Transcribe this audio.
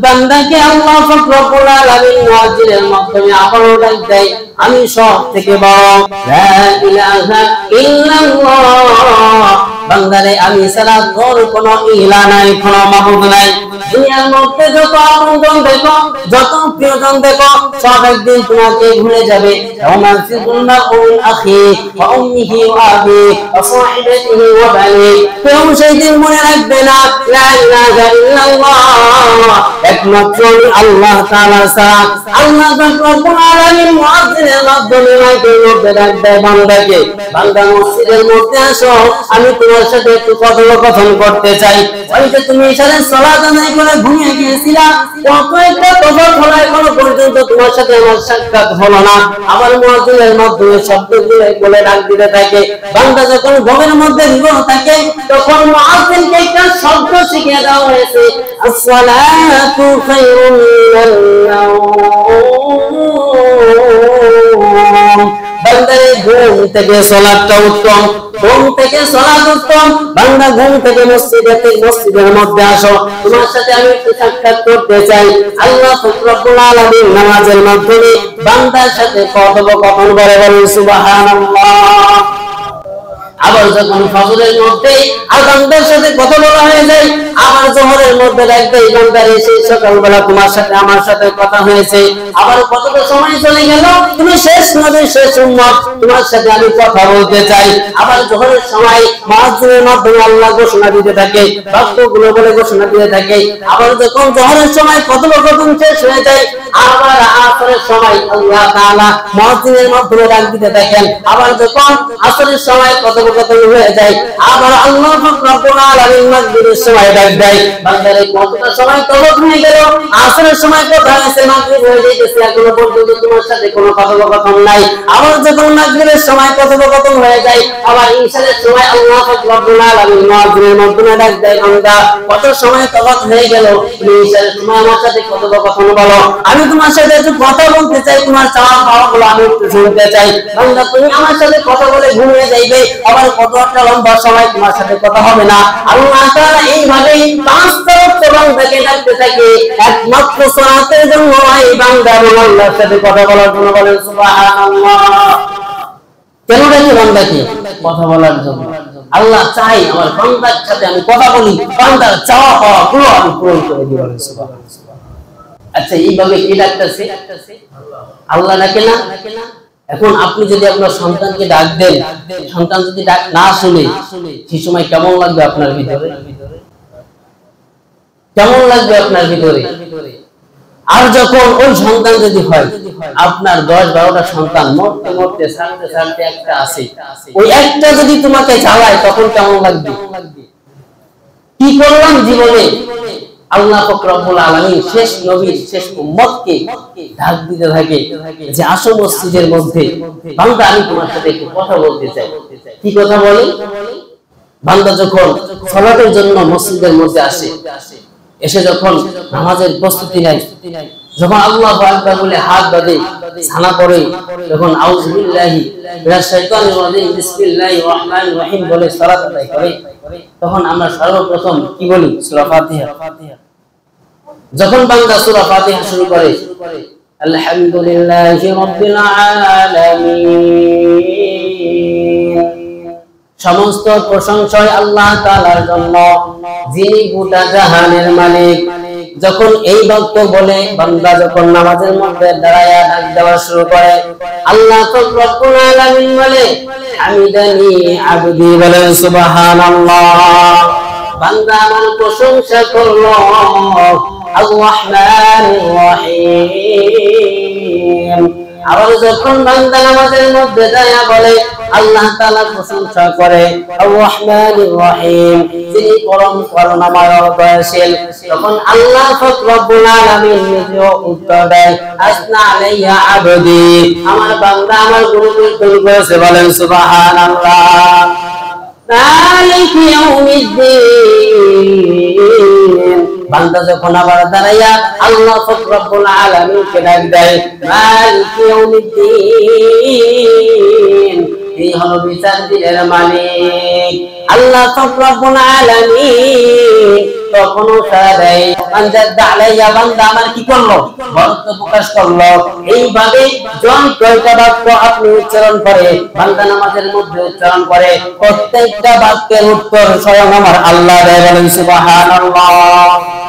বান্দাকে আল্লাহ পাক রব্বুল আলামিন মুয়াজ্জিনের মাধ্যমে আবারও ডাক দেয়, আমি সব থেকে বড়, লা ইলাহা ইল্লাল্লাহ। বান্দারে আমি ছাড়া তোর কোনো ইলাহ নাই, কোনো মাবুদ নাই। দুনিয়ার মধ্যে যত আপনজন দেখো, যত প্রিয়জন দেখো, সব একদিন তোমাকে ভুলে যাবে। ওমা ফিকুল্লা উল আখি ওয়া উম্মিহি ওয়া আবি ওয়া সাহিবাতিহি ওয়া বানি, কেউ সেই দিন মনে রাখবে না লা ইলাহা ইল্লাল্লাহ, একমাত্র আল্লাহ তাআলা ছাড়া। আল্লাহ রব্বুল আলামিন মুয়াজ্জিনের মাধ্যমে মাইকের মধ্যে ডাক দেয় বান্দাকে, বান্দা মসজিদের মধ্যে আসো, আমি তোমার সাথে একটু কথোপকথন করতে চাই। ওই যে তুমি ইশারায় সালাত আদায় করে ঘুমিয়ে গিয়েছিলা, কত একটা তফাৎ হলো, এখনো পর্যন্ত তোমার সাথে আমার সাক্ষাৎ হলো না। আবার মুয়াজ্জিনের মাধ্যমে শব্দগুলো বলে ডাক দিতে থাকে। বান্দা যখন ঘুমের মধ্যে বিভোর থাকে, তখন মুয়াজ্জিনকে একটা শব্দ শিখিয়ে দেওয়া হয়েছে, আসসালাতু খায়রুম মিনান নাওম। বান্দারে ঘুম থেকে সালাতটা উত্তম, ঘুম থেকে সালাত উত্তম। বান্দা ঘুম থেকে মসজিদের মধ্যে আসো, তোমার সাথে আমি একটু সাক্ষাৎ করতে চাই। আল্লাহ রব্বুল আলামিন নামাজের মাধ্যমে বান্দার সাথে কথোপকথন করে, বলেন সুবহানাল্লাহ। আবার যখন ফজরের মধ্যে আযানদের সাথে কথা বলা হয়ে যায়, আবার যোহরের মধ্যে ডাকবে, বান্দারে সেই সকালবেলা তোমার সাথে আমার সাথে কথা হয়েছে, আবার কতটা সময় চলে গেল, তুমি শেষ নবী, শেষ উম্মত, তোমার সাথে আমি কথা বলতে চাই। আবার যোহরের সময় মুয়াজ্জিনের মাধ্যমে আল্লাহ ঘোষণা দিতে থাকে, বাক্যগুলো বলে ঘোষণা দিতে থাকে। আবার যখন যোহরের সময় কথোপকথন শেষ হয়ে যায়, আবার আসরের সময় আল্লাহ তাআলা মুয়াজ্জিনের মাধ্যমে ডাক দিতে থাকেন। আবার যখন আসরের সময় কথোপকথন হয়ে যায়, আবার আল্লাহ পাক রব্বুল আলামিন মাগরিবের সময় ডাক দেয়, বান্দারে কতটা সময় তওবাত হয়ে গেল, আসরের সময় কথা হয়েছে, মাগরিব হয়ে যাইতেছে, এখনো পর্যন্ত তোমার সাথে কোনো কথোপকথন নাই। আবার যখন মাগরিবের সময় কথোপকথন হয়ে যায়, আবার ইশারের সময় আল্লাহ পাক রব্বুল আলামিন মুয়াজ্জিনের মাধ্যমে ডাক দেয়, বান্দা কত সময় তওবাত হয়ে গেল, তুমি ইশারের সময় আমার সাথে কথোপকথন বলো, আমি তোমার সাথে একটু কথা বলতে চাই, তোমার চাওয়া পাওয়াগুলো আমি একটু শুনতে চাই। বান্দা তুমি আমার সাথে কথা বলে ঘুমিয়ে যাইবে, আবার কত একটা লম্বা সময় তোমার সাথে কথা হবে না। আল্লাহ তাআলা এইভাবেই পাঁচ তরফ বান্দাকে ডাকতে থাকে, একমাত্র সালাতের জন্য এই বান্দা আল্লাহর সাথে কথা বলার জন্য, বলেন সুবহানাল্লাহ। কেন ডাকে বান্দাকে? কথা বলার জন্য। আল্লাহ চাই আমার বান্দার সাথে আমি কথা বলি, বান্দার চাওয়া পাওয়া গুলো আমি পূরণ করে দিই, বলেন সুবহানাল্লাহ। আচ্ছা, এইভাবে কি ডাকতেছে? আল্লাহ ডাকে না? এখন আপনি যদি আপনার সন্তানকে ডাক দেন, সন্তান যদি ডাক না শুনে, সেই সময় কেমন লাগবে আপনার ভিতরে? কেমন লাগবে আপনার ভিতরে? আর যখন ওই সন্তান যদি হয়, আপনার 10-12টা সন্তান মরতে মরতে ছাড়তে ছাড়তে একটা আছে, ওই একটা যদি তোমাকে জ্বালায়, তখন কেমন লাগবে? কি করলাম জীবনে? আল্লাহ পাক রব্বুল আলামিন শেষ নবীর শেষ উম্মতকে ডাক দিতে থাকে যে আসো মসজিদের মধ্যে, বান্দা আমি তোমার সাথে একটু কথা বলতে চাই। কি কথা বলে? বান্দা যখন সালাতের জন্য মসজিদের মধ্যে আসে, এসে যখন নামাজের প্রস্তুতি নেয়, যখন আল্লাহু আকবার বলে হাত বাঁধে, সানা পড়ে, যখন আউযু বিল্লাহি মিনাশ শাইতানির রাজিম বিসমিল্লাহির রহমানির রহিম বলে সালাত আদায় করে, তখন আমরা সর্বপ্রথম কি বলি? সূরা ফাতিহা। যখন বান্দা সূরা ফাতিহা শুরু করে, আলহামদুলিল্লাহি রাব্বিল আলামিন, সমস্ত প্রশংসা আল্লাহ তাআলার জন্য, যিনি গোটা জাহানের মালিক। যখন এই বাক্য বলে বান্দা যখন নামাজের মধ্যে দাঁড়ায়া ডাক দেওয়া শুরু করে, আল্লাহ রব্বুল আলামিন বলে, হামিদানি আবদি, বলেন সুবহানাল্লাহ। বান্দা আমার প্রশংসা করলো, আর রহমানির রহিম। আবার যখন বান্দা নামাজের মধ্যে দাঁড়ায়া বলে, আল্লাহ তাআলা প্রশংসা করে, আর রহমানির রহিম, যিনি পরম করুণাময় ও দয়াশীল, তখন আল্লাহ রব্বুল আলামিন নিজেও উত্তর দেয়, আসনা আলাইয়া আবদি, আমার বান্দা আমার গুণগান করেছে, বলেন সুবহানাল্লাহ। মালিকি ইয়াউমিদ্দিন, বান্দা যখন আবার দাঁড়াইয়া আল্লাহ রব্বুল আলামিনকে ডাক দেয়, মালিকি ইয়াউমিদ্দিন, এই হলো বিচার দিনের মালিক। আল্লাহ রব্বুল আলামিন তখনও সাড়া দেয়। বান্দা আলাইয়া, বান্দা আমার কি করলো? বরত্ব প্রকাশ করলো। এইভাবে জন কয়টা বাক্য আপনি উচ্চারণ করে বান্দা নামাজের মধ্যে উচ্চারণ করে, প্রত্যেকটা বাক্যের উত্তর স্বয়ং আমার আল্লাহ দেয়। বলেন সুবহানাল্লাহ।